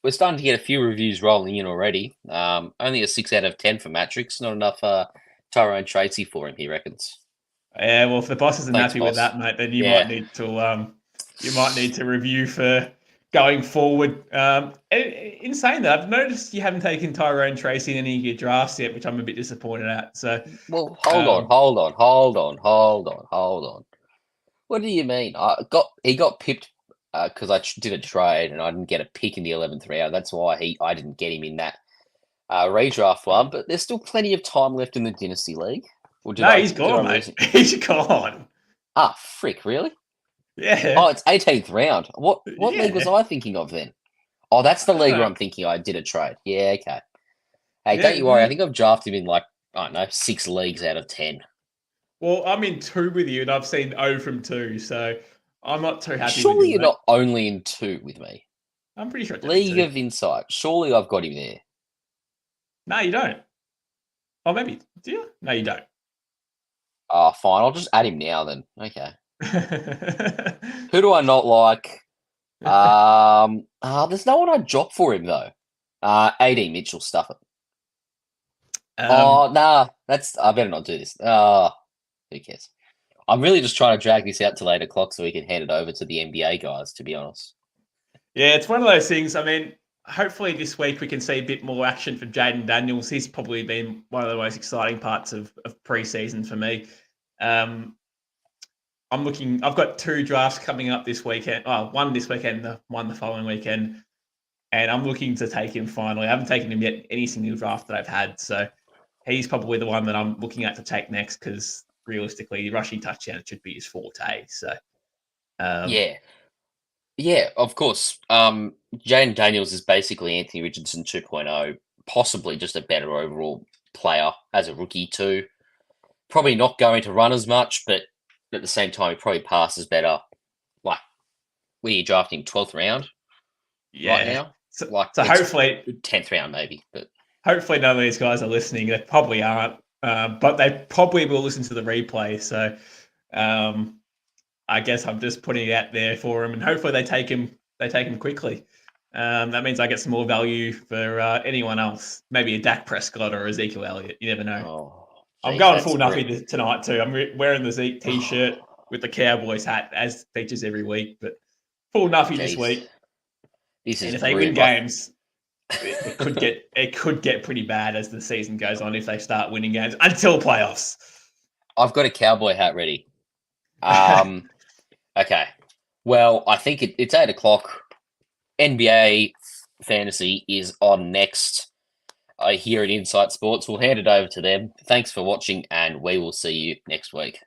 we're starting to get a few reviews rolling in already. Only a 6 out of 10 for Matrix. Not enough Tyrone Tracy for him, he reckons. Yeah. Well, if the boss isn't Thanks, happy boss. with that, mate, then you might need to review for going forward. In saying that, I've noticed you haven't taken Tyrone Tracy in any of your drafts yet, which I'm a bit disappointed at. So, well, hold on. What do you mean? He got pipped because I did a trade and I didn't get a pick in the 11th round. That's why I didn't get him in that redraft one. But there's still plenty of time left in the Dynasty League. He's gone, mate. He's gone. Ah, frick! Really? Yeah. Oh, it's 18th round. What league was I thinking of then? Oh, that's the league where I'm thinking I did a trade. Yeah, okay. Hey, don't you worry. I think I've drafted him in 6 leagues out of 10. Well, I'm in 2 with you, and I've seen 0 from 2, so I'm not too happy. Surely you're not only in 2 with me. I'm pretty sure. League of Insight. Surely I've got him there. No, you don't. Oh, maybe. Do you? No, you don't. Oh, fine. I'll just add him now then. Okay. Who do I not like? There's no one I'd drop for him though. AD Mitchell, stuff it. Nah, I better not do this. Who cares? I'm really just trying to drag this out till 8 o'clock so we can hand it over to the NBA guys, to be honest. Yeah, it's one of those things. I mean, hopefully this week we can see a bit more action from Jaden Daniels. He's probably been one of the most exciting parts of preseason for me. I've got 2 drafts coming up this weekend. Oh, one this weekend, one the following weekend. And I'm looking to take him finally. I haven't taken him yet any single draft that I've had. So he's probably the one that I'm looking at to take next because realistically, rushing touchdown should be his forte. So, yeah, of course. Jaden Daniels is basically Anthony Richardson 2.0, possibly just a better overall player as a rookie too. Probably not going to run as much, but at the same time, he probably passes better. Like, where you drafting 12th round right now? So hopefully 10th round maybe, but hopefully none of these guys are listening. They probably aren't, but they probably will listen to the replay. So I guess I'm just putting it out there for them, and hopefully they take him quickly. That means I get some more value for anyone else, maybe a Dak Prescott or Ezekiel Elliott. You never know. I'm going full Nuffy tonight too. I'm wearing the Zeke t-shirt with the Cowboys hat as features every week, but full Nuffy this week. And if they win games, it could get pretty bad as the season goes on if they start winning games until playoffs. I've got a Cowboy hat ready. Okay. Well, I think it's 8 o'clock. NBA Fantasy is on next. Here at Insight Sports. We'll hand it over to them. Thanks for watching, and we will see you next week.